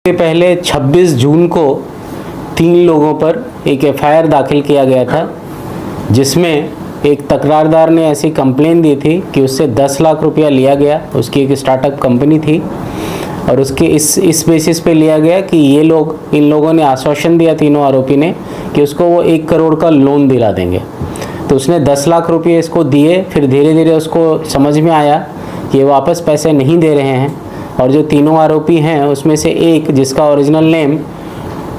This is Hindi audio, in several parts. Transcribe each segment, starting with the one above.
इससे पहले 26 जून को 3 लोगों पर एक एफआईआर दाखिल किया गया था, जिसमें एक तकरारदार ने ऐसी कंप्लेन दी थी कि उससे 10 लाख रुपया लिया गया। उसकी एक स्टार्टअप कंपनी थी और उसके इस बेसिस पे लिया गया कि इन लोगों ने आश्वासन दिया, तीनों आरोपी ने, कि उसको वो 1 करोड़ का लोन दिला देंगे। तो उसने 10 लाख रुपये इसको दिए। फिर धीरे धीरे उसको समझ में आया कि ये वापस पैसे नहीं दे रहे हैं, और जो तीनों आरोपी हैं उसमें से एक, जिसका ओरिजिनल नेम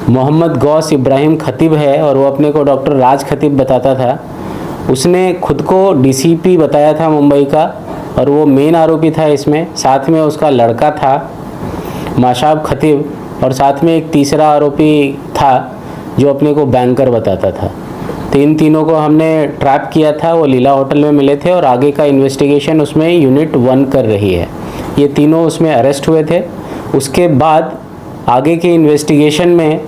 मोहम्मद गौस इब्राहिम खतीब है और वो अपने को डॉक्टर राज खतीब बताता था, उसने खुद को डीसीपी बताया था मुंबई का, और वो मेन आरोपी था इसमें। साथ में उसका लड़का था माशाब खतीब, और साथ में एक तीसरा आरोपी था जो अपने को बैंकर बताता था। तो इन तीनों को हमने ट्रैप किया था। वो लीला होटल में मिले थे और आगे का इन्वेस्टिगेशन उसमें यूनिट 1 कर रही है। ये तीनों उसमें अरेस्ट हुए थे। उसके बाद आगे के इन्वेस्टिगेशन में,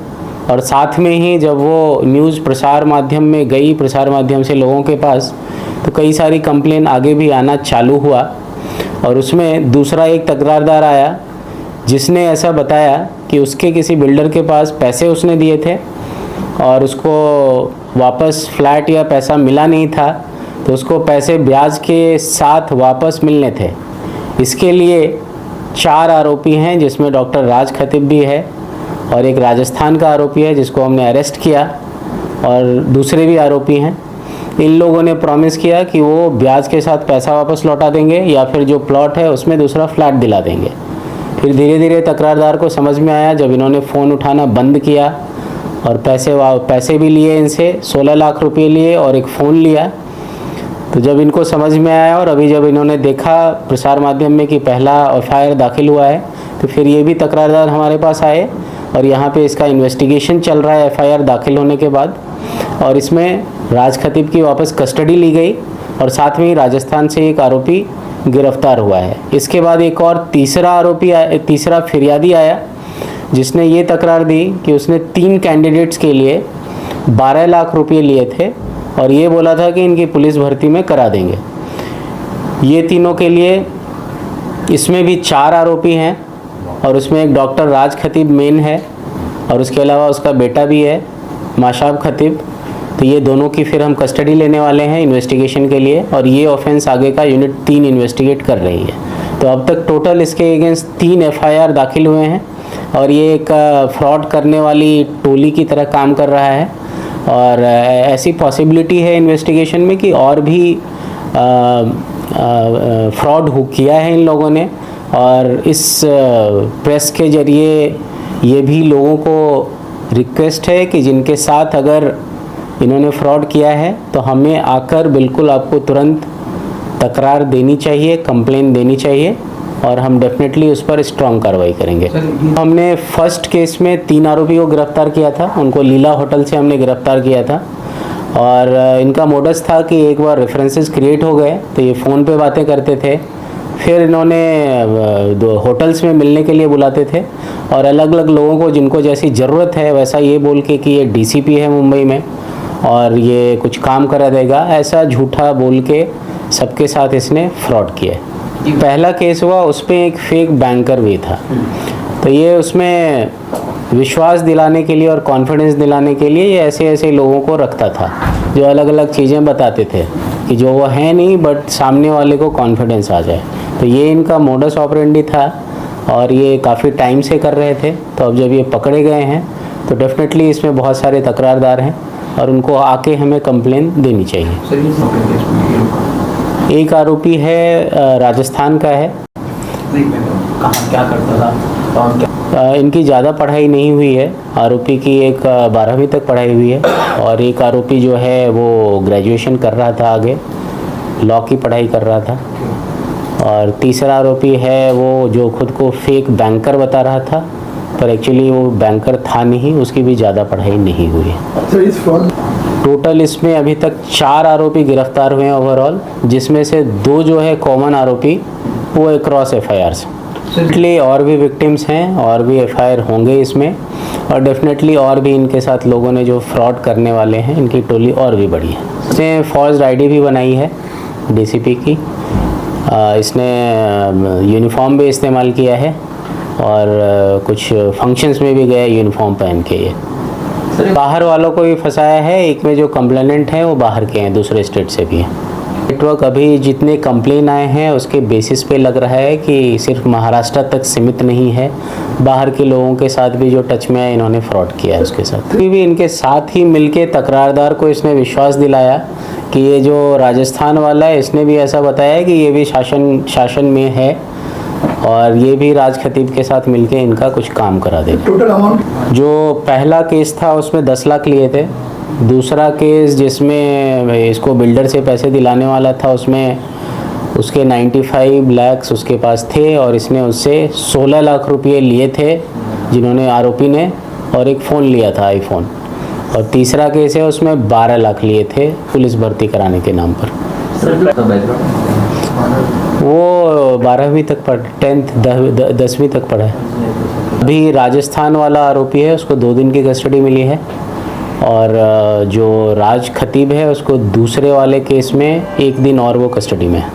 और साथ में ही जब वो न्यूज़ प्रसार माध्यम में गई, प्रसार माध्यम से लोगों के पास, तो कई सारी कंप्लेन आगे भी आना चालू हुआ। और उसमें दूसरा एक तकरारदार आया जिसने ऐसा बताया कि उसके किसी बिल्डर के पास पैसे उसने दिए थे और उसको वापस फ्लैट या पैसा मिला नहीं था, तो उसको पैसे ब्याज के साथ वापस मिलने थे। इसके लिए 4 आरोपी हैं, जिसमें डॉक्टर राज खतीब भी है और एक राजस्थान का आरोपी है जिसको हमने अरेस्ट किया, और दूसरे भी आरोपी हैं। इन लोगों ने प्रॉमिस किया कि वो ब्याज के साथ पैसा वापस लौटा देंगे या फिर जो प्लॉट है उसमें दूसरा फ्लैट दिला देंगे। फिर धीरे धीरे तकरारदार को समझ में आया, जब इन्होंने फ़ोन उठाना बंद किया और पैसे भी लिए इनसे, 16 लाख रुपये लिए और एक फ़ोन लिया। तो जब इनको समझ में आया और अभी जब इन्होंने देखा प्रसार माध्यम में कि पहला एफआईआर दाखिल हुआ है, तो फिर ये भी तकरारदार हमारे पास आए और यहाँ पे इसका इन्वेस्टिगेशन चल रहा है एफआईआर दाखिल होने के बाद। और इसमें राज खतीब की वापस कस्टडी ली गई और साथ में ही राजस्थान से एक आरोपी गिरफ्तार हुआ है। इसके बाद एक और तीसरा फिरियादी आया जिसने ये तकरार दी कि उसने 3 कैंडिडेट्स के लिए 12 लाख रुपये लिए थे और ये बोला था कि इनकी पुलिस भर्ती में करा देंगे। ये तीनों के लिए, इसमें भी 4 आरोपी हैं और उसमें एक डॉक्टर राज खतीब मेन है और उसके अलावा उसका बेटा भी है माशाब खतीब। तो ये दोनों की फिर हम कस्टडी लेने वाले हैं इन्वेस्टिगेशन के लिए, और ये ऑफेंस आगे का यूनिट 3 इन्वेस्टिगेट कर रही है। तो अब तक टोटल इसके अगेंस्ट 3 एफआईआर दाखिल हुए हैं और ये एक फ्रॉड करने वाली टोली की तरह काम कर रहा है। और ऐसी पॉसिबिलिटी है इन्वेस्टिगेशन में कि और भी फ्रॉड किया है इन लोगों ने। और इस प्रेस के ज़रिए ये भी लोगों को रिक्वेस्ट है कि जिनके साथ अगर इन्होंने फ्रॉड किया है तो हमें आकर बिल्कुल आपको तुरंत तकरार देनी चाहिए, कंप्लेन देनी चाहिए, और हम डेफिनेटली उस पर स्ट्रॉन्ग कार्रवाई करेंगे। हमने फर्स्ट केस में 3 आरोपी को गिरफ्तार किया था, उनको लीला होटल से हमने गिरफ्तार किया था। और इनका मोडस था कि एक बार रेफरेंसेस क्रिएट हो गए तो ये फ़ोन पे बातें करते थे, फिर इन्होंने होटल्स में मिलने के लिए बुलाते थे और अलग अलग लोगों को जिनको जैसी ज़रूरत है वैसा ये बोल के कि ये डीसीपी है मुंबई में और ये कुछ काम करा देगा, ऐसा झूठा बोल के सबके साथ इसने फ्रॉड किया। पहला केस हुआ उस पर एक फेक बैंकर भी था, तो ये उसमें विश्वास दिलाने के लिए और कॉन्फिडेंस दिलाने के लिए ये ऐसे लोगों को रखता था जो अलग अलग चीज़ें बताते थे कि जो वो है नहीं, बट सामने वाले को कॉन्फिडेंस आ जाए। तो ये इनका मोडस ऑपरेंडी था और ये काफ़ी टाइम से कर रहे थे। तो अब जब ये पकड़े गए हैं तो डेफिनेटली इसमें बहुत सारे तकरारदार हैं और उनको आके हमें कंप्लेन देनी चाहिए। एक आरोपी है राजस्थान का है। कहाँ क्या करता था और क्या? इनकी ज़्यादा पढ़ाई नहीं हुई है। आरोपी की एक 12वीं तक पढ़ाई हुई है और एक आरोपी जो है वो ग्रेजुएशन कर रहा था, आगे लॉ की पढ़ाई कर रहा था। और तीसरा आरोपी है वो जो खुद को फेक बैंकर बता रहा था, पर एक्चुअली वो बैंकर था नहीं, उसकी भी ज़्यादा पढ़ाई नहीं हुई है। टोटल इसमें अभी तक 4 आरोपी गिरफ्तार हुए हैं ओवरऑल, जिसमें से 2 जो है कॉमन आरोपी वो अक्रॉस एफआईआर से। डेफिनेटली और भी विक्टिम्स हैं और भी एफआईआर होंगे इसमें, और डेफिनेटली और भी इनके साथ लोगों ने जो फ्रॉड करने वाले हैं इनकी टोली और भी बड़ी है। इसने फॉर्ज आईडी भी बनाई है डीसीपी की, इसने यूनिफॉर्म भी इस्तेमाल किया है और कुछ फंक्शंस में भी गया यूनिफॉर्म पहन के। ये बाहर वालों को भी फंसाया है। एक में जो कंप्लेनेंट हैं वो बाहर के हैं, दूसरे स्टेट से भी हैं। नेटवर्क अभी जितने कंप्लेन आए हैं उसके बेसिस पे लग रहा है कि सिर्फ महाराष्ट्र तक सीमित नहीं है, बाहर के लोगों के साथ भी जो टच में है इन्होंने फ्रॉड किया है उसके साथ। अभी भी इनके साथ ही मिलके तकरारदार को इसने विश्वास दिलाया कि ये जो राजस्थान वाला है इसने भी ऐसा बताया कि ये भी शासन में है और ये भी राज खतीब के साथ मिलके इनका कुछ काम करा दे। टोटल अमाउंट जो पहला केस था उसमें 10 लाख लिए थे। दूसरा केस जिसमें इसको बिल्डर से पैसे दिलाने वाला था उसमें उसके 95 लाख उसके पास थे और इसने उससे 16 लाख रुपए लिए थे जिन्होंने आरोपी ने, और एक फ़ोन लिया था आईफोन। और तीसरा केस है उसमें 12 लाख लिए थे पुलिस भर्ती कराने के नाम पर। वो 12वीं तक पढ़ 10वीं तक पढ़ा है। अभी राजस्थान वाला आरोपी है उसको 2 दिन की कस्टडी मिली है और जो राज खतीब है उसको दूसरे वाले केस में 1 दिन और वो कस्टडी में है।